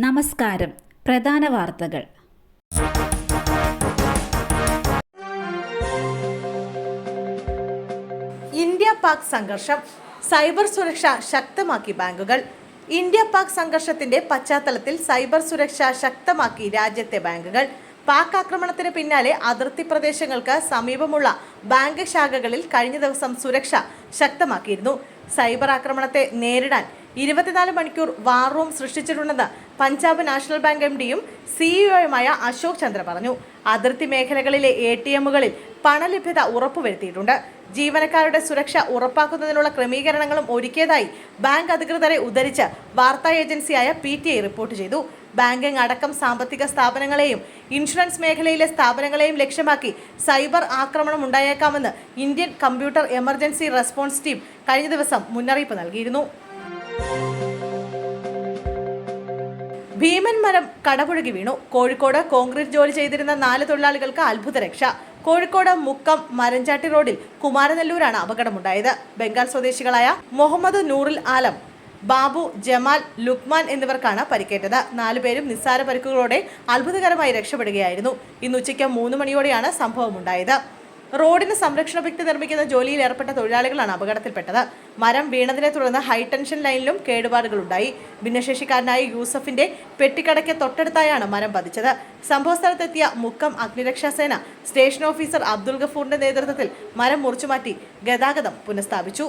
നമസ്കാരം. പ്രധാന വാർത്തകൾ. ഇന്ത്യ പാക് സംഘർഷം, സൈബർ സുരക്ഷ ശക്തമാക്കി ബാങ്കുകൾ. ഇന്ത്യ പാക് സംഘർഷത്തിന്റെ പശ്ചാത്തലത്തിൽ സൈബർ സുരക്ഷ ശക്തമാക്കി രാജ്യത്തെ ബാങ്കുകൾ. പാക് ആക്രമണത്തിന് പിന്നാലെ അതിർത്തി പ്രദേശങ്ങൾക്ക് സമീപമുള്ള ബാങ്ക് ശാഖകളിൽ കഴിഞ്ഞ ദിവസം സുരക്ഷ ശക്തമാക്കിയിരുന്നു. സൈബർ ആക്രമണത്തെ നേരിടാൻ 24 മണിക്കൂർ വാർ റൂം സൃഷ്ടിച്ചിട്ടുണ്ടെന്ന് പഞ്ചാബ് നാഷണൽ ബാങ്ക് MDയും CEO അശോക് ചന്ദ്ര പറഞ്ഞു. അതിർത്തി മേഖലകളിലെ ATMകളിൽ പണലഭ്യത ഉറപ്പുവരുത്തിയിട്ടുണ്ട്. ജീവനക്കാരുടെ സുരക്ഷ ഉറപ്പാക്കുന്നതിനുള്ള ക്രമീകരണങ്ങളും ഒരുക്കിയതായി ബാങ്ക് അധികൃതരെ ഉദ്ധരിച്ച് വാർത്താ ഏജൻസിയായ PTI റിപ്പോർട്ട് ചെയ്തു. ബാങ്കിംഗ് അടക്കം സാമ്പത്തിക സ്ഥാപനങ്ങളെയും ഇൻഷുറൻസ് മേഖലയിലെ സ്ഥാപനങ്ങളെയും ലക്ഷ്യമാക്കി സൈബർ ആക്രമണം ഉണ്ടായേക്കാമെന്ന് Indian computer emergency response team കഴിഞ്ഞ ദിവസം മുന്നറിയിപ്പ് നൽകിയിരുന്നു. ഭീമൻ മരം കടപുഴകി വീണു. കോഴിക്കോട് കോൺക്രീറ്റ് ജോലി ചെയ്തിരുന്ന 4 തൊഴിലാളികൾക്ക് അത്ഭുത രക്ഷ. കോഴിക്കോട് മുക്കം മരഞ്ചാട്ടി റോഡിൽ കുമാരനെല്ലൂരാണ് അപകടമുണ്ടായത്. ബംഗാൾ സ്വദേശികളായ മുഹമ്മദ് നൂറുൽ ആലം, ബാബു, ജമാൽ, ലുക്മാൻ എന്നിവർക്കാണ് പരിക്കേറ്റത്. 4 പേരും നിസ്സാര പരിക്കുകളോടെ അത്ഭുതകരമായി രക്ഷപ്പെടുകയായിരുന്നു. ഇന്ന് ഉച്ചയ്ക്ക് 3 മണിയോടെയാണ് സംഭവമുണ്ടായത്. റോഡിന് സംരക്ഷണ ഭിത്തി നിർമ്മിക്കുന്ന ജോലിയിൽ ഏർപ്പെട്ട തൊഴിലാളികളാണ് അപകടത്തിൽപ്പെട്ടത്. മരം വീണതിനെ തുടർന്ന് ഹൈടെൻഷൻ ലൈനിലും കേടുപാടുകളുണ്ടായി. ഭിന്നശേഷിക്കാരനായ യൂസഫിന്റെ പെട്ടിക്കടയ്ക്ക് തൊട്ടടുത്തായാണ് മരം പതിച്ചത്. സംഭവസ്ഥലത്തെത്തിയ മുക്കം അഗ്നിരക്ഷാസേന സ്റ്റേഷൻ ഓഫീസർ അബ്ദുൽ ഗഫൂറിന്റെ നേതൃത്വത്തിൽ മരം മുറിച്ചുമാറ്റി ഗതാഗതം പുനഃസ്ഥാപിച്ചു.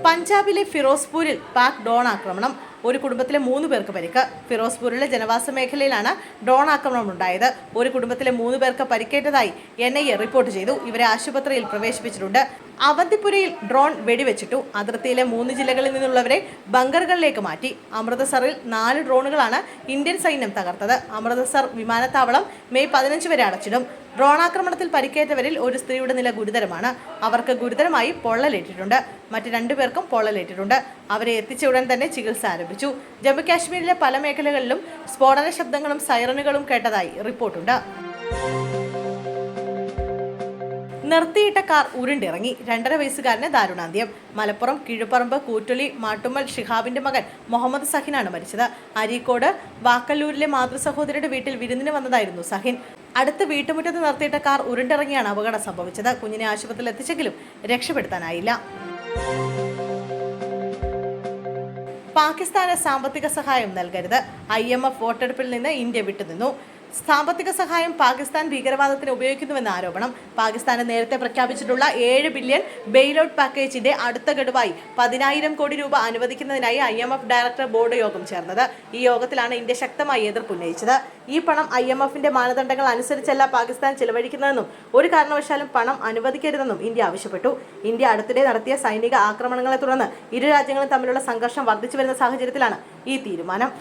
പഞ്ചാബിലെ ഫിറോസ്പൂരിൽ പാക് ഡ്രോൺ ആക്രമണം. ഒരു കുടുംബത്തിലെ 3 പേർക്ക് പരിക്ക്. ഫിറോസ്പൂരിലെ ജനവാസ മേഖലയിലാണ് ഡ്രോൺ ആക്രമണം ഉണ്ടായത്. ഒരു കുടുംബത്തിലെ 3 പേർക്ക് പരിക്കേറ്റതായി NIA റിപ്പോർട്ട് ചെയ്തു. ഇവരെ ആശുപത്രിയിൽ പ്രവേശിപ്പിച്ചിട്ടുണ്ട്. അവന്തിപുരയിൽ ഡ്രോൺ വെടിവെച്ചിട്ടു. അതിർത്തിയിലെ 3 ജില്ലകളിൽ നിന്നുള്ളവരെ ബങ്കറുകളിലേക്ക് മാറ്റി. അമൃതസറിൽ 4 ഡ്രോണുകളാണ് ഇന്ത്യൻ സൈന്യം തകർത്തത്. അമൃതസർ വിമാനത്താവളം മെയ് 15 വരെ അടച്ചിടും. ഡ്രോൺ ആക്രമണത്തിൽ പരിക്കേറ്റവരിൽ ഒരു സ്ത്രീയുടെ നില ഗുരുതരമാണ്. അവർക്ക് ഗുരുതരമായി പൊള്ളലേറ്റിട്ടുണ്ട്. മറ്റ് 2 പേർക്കും പൊള്ളലേറ്റിട്ടുണ്ട്. അവരെ എത്തിച്ച ഉടൻ തന്നെ ചികിത്സ ആരംഭിച്ചു. ജമ്മു കാശ്മീരിലെ പല മേഖലകളിലും സ്ഫോടന ശബ്ദങ്ങളും സൈറനുകളും കേട്ടതായി റിപ്പോർട്ടുണ്ട്. നിർത്തിയിട്ട കാർ ഉരുണ്ടിറങ്ങി. 2.5 വയസ്സുകാരന് ദാരുണാന്ത്യം. മലപ്പുറം കീഴുപറമ്പ് കൂറ്റൊലി മാട്ടുമ്മൽ ഷിഹാബിന്റെ മകൻ മുഹമ്മദ് സഹിനാണ് മരിച്ചത്. അരീക്കോട് വാക്കല്ലൂരിലെ മാതൃസഹോദരിയുടെ വീട്ടിൽ വിരുന്നിന് വന്നതായിരുന്നു സഹിൻ. അടുത്ത വീട്ടുമുറ്റത്ത് നിർത്തിയിട്ട കാർ ഉരുണ്ടിറങ്ങിയാണ് അപകടം സംഭവിച്ചത്. കുഞ്ഞിനെ ആശുപത്രിയിൽ എത്തിച്ചെങ്കിലും രക്ഷപ്പെടുത്താനായില്ല. പാകിസ്ഥാന് സാമ്പത്തിക സഹായം നൽകരുത്. IMF വോട്ടെടുപ്പിൽ നിന്ന് ഇന്ത്യ വിട്ടുനിന്നു. സാമ്പത്തിക സഹായം പാകിസ്ഥാൻ ഭീകരവാദത്തിന് ഉപയോഗിക്കുന്നുവെന്ന ആരോപണം. പാകിസ്ഥാന് നേരത്തെ പ്രഖ്യാപിച്ചിട്ടുള്ള 7 ബില്യൺ ബെയിൽഔട്ട് പാക്കേജിന്റെ അടുത്ത ഗഡുവായി 10,000 കോടി രൂപ അനുവദിക്കുന്നതിനായി IMF ഡയറക്ടർ ബോർഡ് യോഗം ചേർന്നത്. ഈ യോഗത്തിലാണ് ഇന്ത്യ ശക്തമായി എതിർപ്പുന്നയിച്ചത്. ഈ പണം IMFന്റെ മാനദണ്ഡങ്ങൾ അനുസരിച്ചല്ല പാകിസ്ഥാൻ ചെലവഴിക്കുന്നതെന്നും ഒരു കാരണവശാലും പണം അനുവദിക്കരുതെന്നും ഇന്ത്യ ആവശ്യപ്പെട്ടു. ഇന്ത്യ അടുത്തിടെ നടത്തിയ സൈനിക ആക്രമണങ്ങളെ തുടർന്ന് ഇരു രാജ്യങ്ങളും തമ്മിലുള്ള സംഘർഷം വർദ്ധിച്ചു വരുന്ന സാഹചര്യത്തിലാണ് ഈ തീരുമാനം.